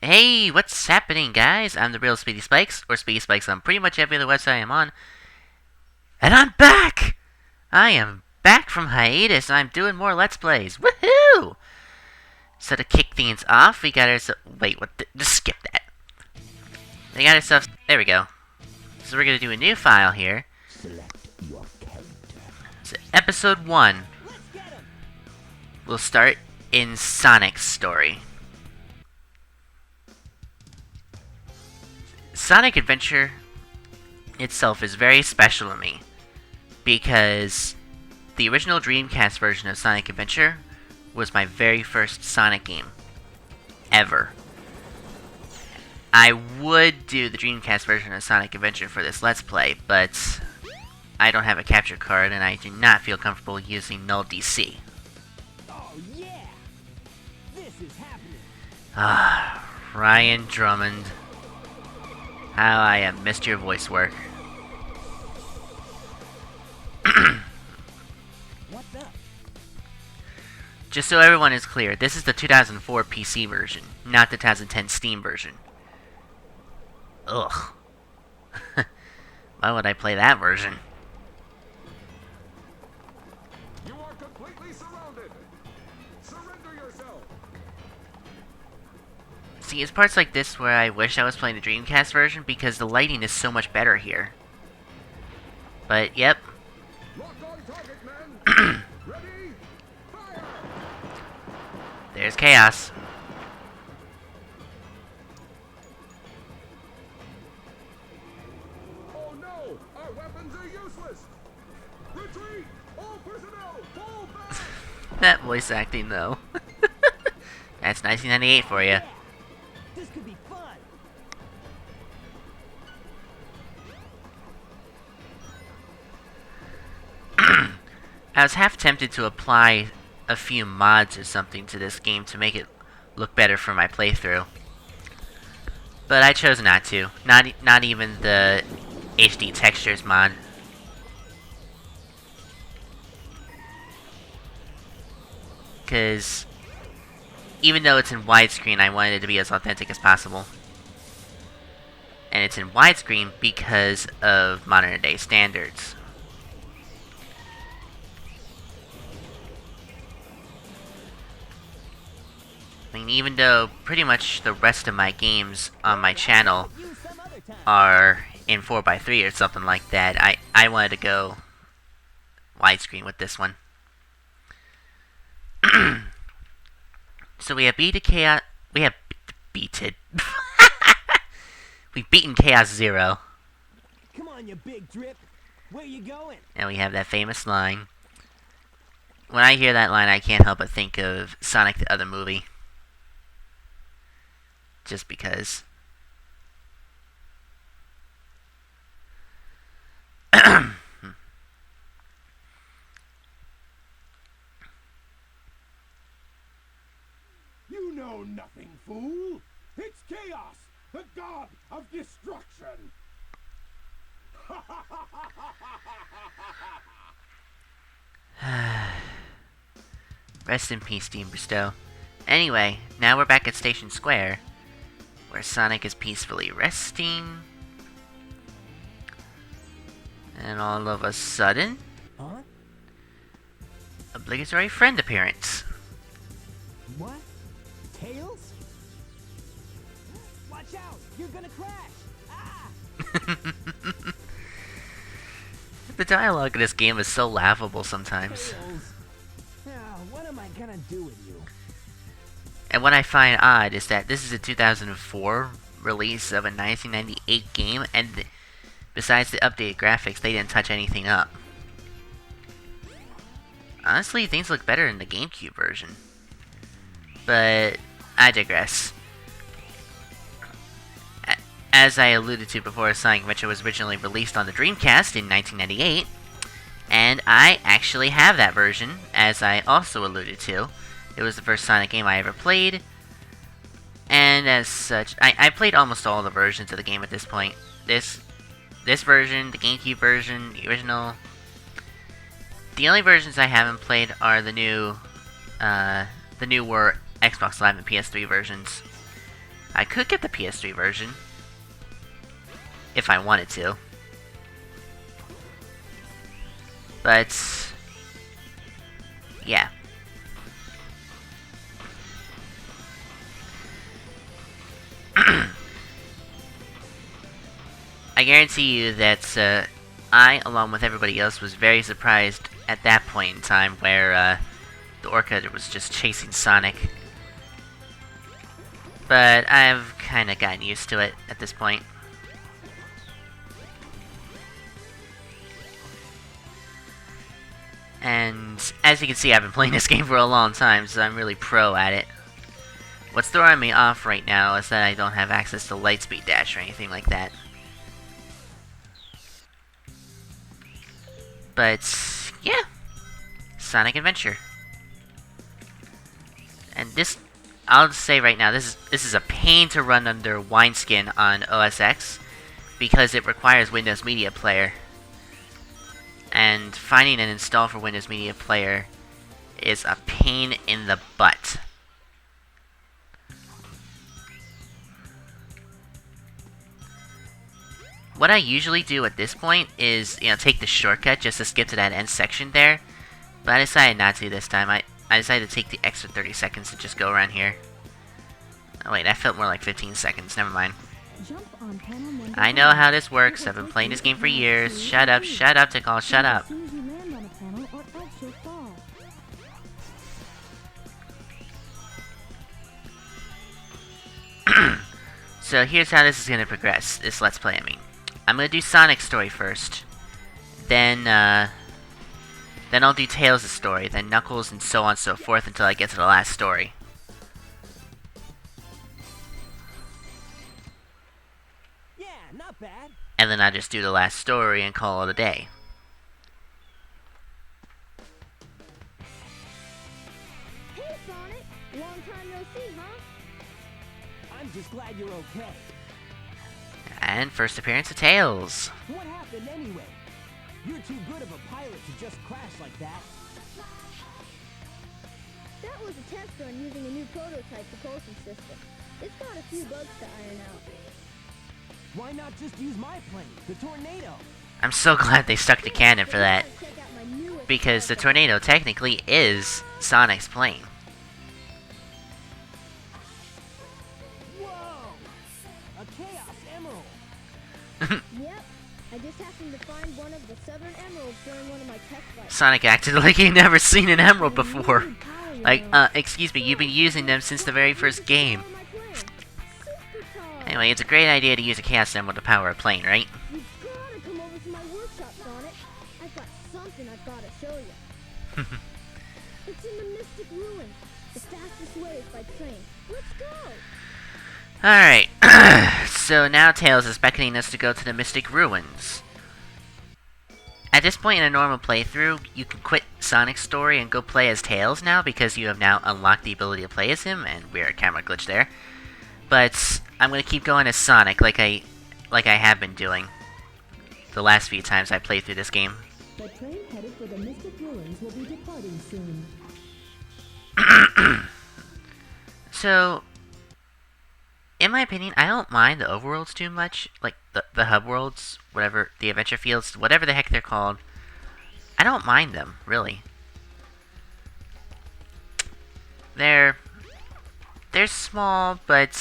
Hey, what's happening, guys? I'm the real Speedy Spikes, or Speedy Spikes on pretty much every other website I'm on, and I'm back! I am back from hiatus, and I'm doing more Let's Plays. Woohoo! So to kick things off, we got ourselves. Wait, what? Just skip that. We got ourselves. There we go. So we're gonna do a new file here. Select your character. So episode 1 will start in Sonic's story. Sonic Adventure itself is very special to me because the original Dreamcast version of Sonic Adventure was my very first Sonic game ever. I would do the Dreamcast version of Sonic Adventure for this Let's Play, but I don't have a capture card and I do not feel comfortable using null DC. Oh yeah! This is happening. Ah, Ryan Drummond. How I have missed your voice work. What's up? Just so everyone is clear, this is the 2004 PC version, not the 2010 Steam version. Ugh. Why would I play that version? You are completely surrounded. Surrender yourself. See, it's parts like this where I wish I was playing the Dreamcast version because the lighting is so much better here. But, yep. Lock on target, man. Ready? Fire! There's Chaos. Oh no! Our weapons are useless. Retreat! All personnel, fall back! That voice acting, though. That's 1998 for you. Yeah. This could be fun. I was half tempted to apply a few mods or something to this game to make it look better for my playthrough. But I chose not to. Not even the HD textures mod. Because even though it's in widescreen, I wanted it to be as authentic as possible. And it's in widescreen because of modern day standards. I mean, even though pretty much the rest of my games on my channel Use some other time. are in 4:3 or something like that, I wanted to go widescreen with this one. So we have beaten Chaos. We have beaten. We've beaten Chaos Zero, Come on, you big drip. Where you going? and we have that famous line. When I hear that line, I can't help but think of Sonic the Other movie. Just because. You know nothing, fool. It's chaos, the god of destruction. Rest in peace, Dean Bristow. Anyway, now we're back at Station Square, where Sonic is peacefully resting. And all of a sudden, Huh? obligatory friend appearance. What? Tails? Watch out! You're gonna crash! Ah! The dialogue in this game is so laughable sometimes. Tails! Now, what am I gonna do with you? And what I find odd is that this is a 2004 release of a 1998 game, and besides the updated graphics, they didn't touch anything up. Honestly, things look better in the GameCube version. But I digress. As I alluded to before, Sonic Adventure was originally released on the Dreamcast in 1998, and I actually have that version, as I also alluded to. It was the first Sonic game I ever played, and as such, I played almost all the versions of the game at this point. This version, the GameCube version, the original. The only versions I haven't played are the newer Xbox Live and PS3 versions. I could get the PS3 version. If I wanted to. But... yeah. I guarantee you that I, along with everybody else, was very surprised at that point in time where the Orca was just chasing Sonic. But I've kind of gotten used to it at this point. And as you can see, I've been playing this game for a long time, so I'm really pro at it. What's throwing me off right now is that I don't have access to Lightspeed Dash or anything like that. But, yeah. Sonic Adventure. And this, I'll just say right now, this is a pain to run under wineskin on OS X, because it requires Windows Media Player. And finding an install for Windows Media Player is a pain in the butt. What I usually do at this point is, take the shortcut just to skip to that end section there. But I decided not to this time. I decided to take the extra 30 seconds to just go around here. Oh wait, that felt more like 15 seconds. Never mind. I know how this works. I've been playing this game for years. Shut up, Tickle, shut up. So here's how this is going to progress, this Let's Play, I mean. I'm going to do Sonic's story first. Then I'll do Tails' story, then Knuckles, and so on and so forth until I get to the last story. Yeah, not bad. And then I'll just do the last story and call it a day. Hey, Sonic! Long time no see, huh? I'm just glad you're okay. And first appearance of Tails. What happened anyway? You're too good of a pilot to just crash like that. That was a test run using a new prototype propulsion system. It's got a few bugs to iron out. Why not just use my plane, the Tornado? I'm so glad they stuck to canon for that, because the Tornado technically is Sonic's plane. Whoa! A Chaos Emerald! Yep, I just happened to find one of the Southern Emeralds during one of my test flights. Sonic acted like he'd never seen an emerald before. Like, excuse me, you've been using them since the very first game. Anyway, it's a great idea to use a Chaos Emerald to power a plane, right? You've gotta come over to my workshop, Sonic. I've got something I've gotta show you. It's in the Mystic Ruins. The fastest way is by train. Let's go! Alright, so now Tails is beckoning us to go to the Mystic Ruins. At this point in a normal playthrough, you can quit Sonic's story and go play as Tails now, because you have now unlocked the ability to play as him, and weird camera glitch there. But I'm going to keep going as Sonic like I have been doing the last few times I played through this game. The train headed for the Mystic Ruins will be departing soon. So, in my opinion, I don't mind the overworlds too much. Like, the hub worlds, whatever, the adventure fields, whatever the heck they're called. I don't mind them, really. They're small, but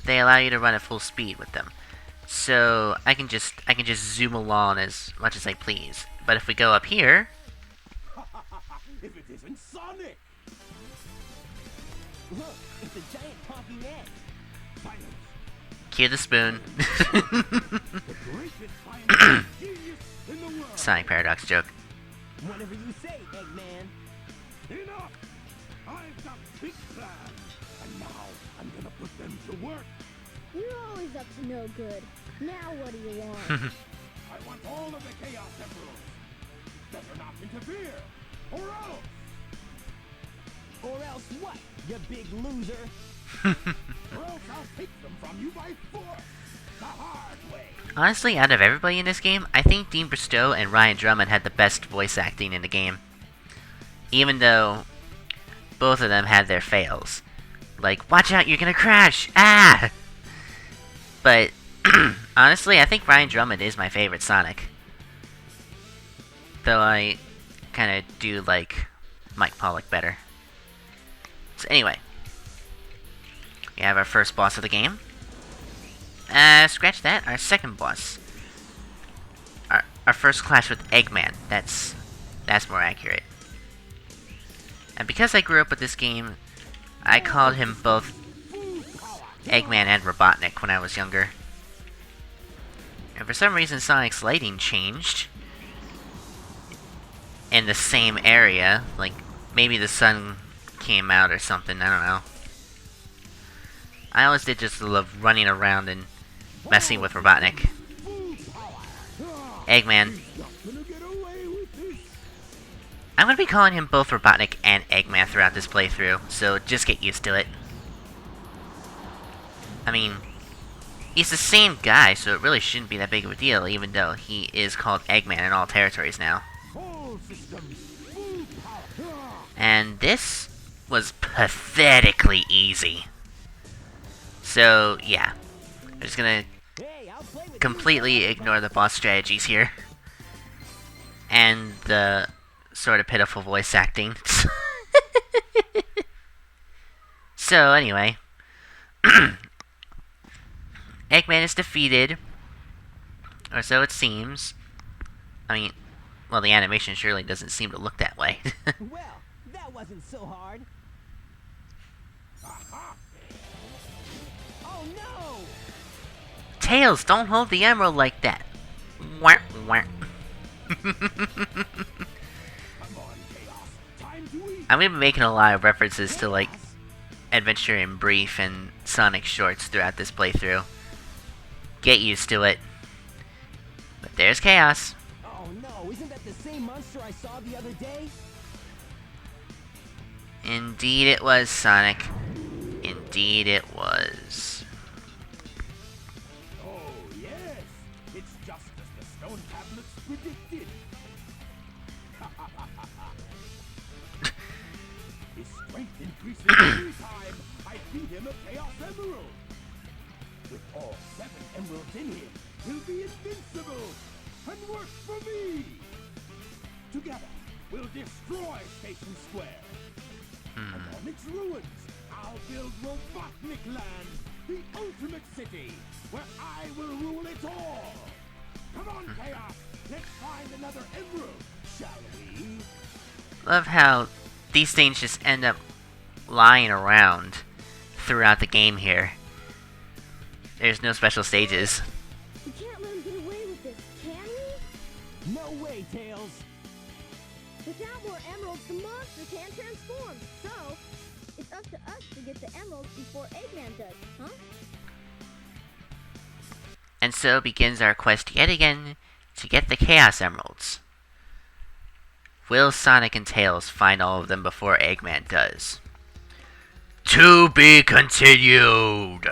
they allow you to run at full speed with them. So I can just zoom along as much as I please. But if we go up here, If it isn't Sonic! Look, it's a giant talking egg. Silence! cue the spoon. The greatest scientist genius in the world! Sonic Paradox joke. Whatever you say, Eggman. Enough! I've got big plans, and now I'm gonna put them to work. You're always up to no good. Now what do you want? I want all of the Chaos Emeralds. Better not interfere, or else. Or else what, you big loser? Or else I'll take them from you by force, the hard way. Honestly, out of everybody in this game, I think Dean Bristow and Ryan Drummond had the best voice acting in the game. Even though both of them had their fails. like, watch out, you're gonna crash! Ah! But, honestly, I think Ryan Drummond is my favorite Sonic. Though I kind of do like Mike Pollock better. So anyway, we have our first boss of the game. Scratch that, our second boss. Our first clash with Eggman, that's more accurate. And because I grew up with this game, I called him both Eggman and Robotnik when I was younger. And for some reason Sonic's lighting changed in the same area, like maybe the sun came out or something, I don't know. I always did just love running around and messing with Robotnik. Eggman. I'm gonna be calling him both Robotnik and Eggman throughout this playthrough, so just get used to it. I mean, he's the same guy, so it really shouldn't be that big of a deal, even though he is called Eggman in all territories now. And this was pathetically easy. So, yeah. I'm just gonna completely ignore the boss strategies here. And the sort of pitiful voice acting. So, anyway. Eggman is defeated. Or so it seems. I mean, well, the animation surely doesn't seem to look that way. Well, that wasn't so hard. Oh no! Tails, don't hold the emerald like that. Wah, wah. I'm gonna be making a lot of references to, like, Adventure in Brief and Sonic shorts throughout this playthrough. Get used to it. But there's Chaos. Oh no, isn't that the same monster I saw the other day? Indeed it was, Sonic. Indeed it was. Oh, yes. It's just as the stone tablets predicted. His strength increases every time I feed him a Chaos Emerald. With all 7 emeralds in him, he'll be invincible and work for me. Together, we'll destroy Station Square. And on its ruins, I'll build Robotnik Land, the ultimate city, where I will rule it all. Come on, Chaos, let's find another emerald, shall we? Love how these things just end up lying around throughout the game here. There's no special stages. We can't let him get away with this, can we? No way, Tails. Without more emeralds, the monster can't transform. So, it's up to us to get the emeralds before Eggman does, huh? And so begins our quest yet again to get the Chaos Emeralds. Will Sonic and Tails find all of them before Eggman does? To be continued!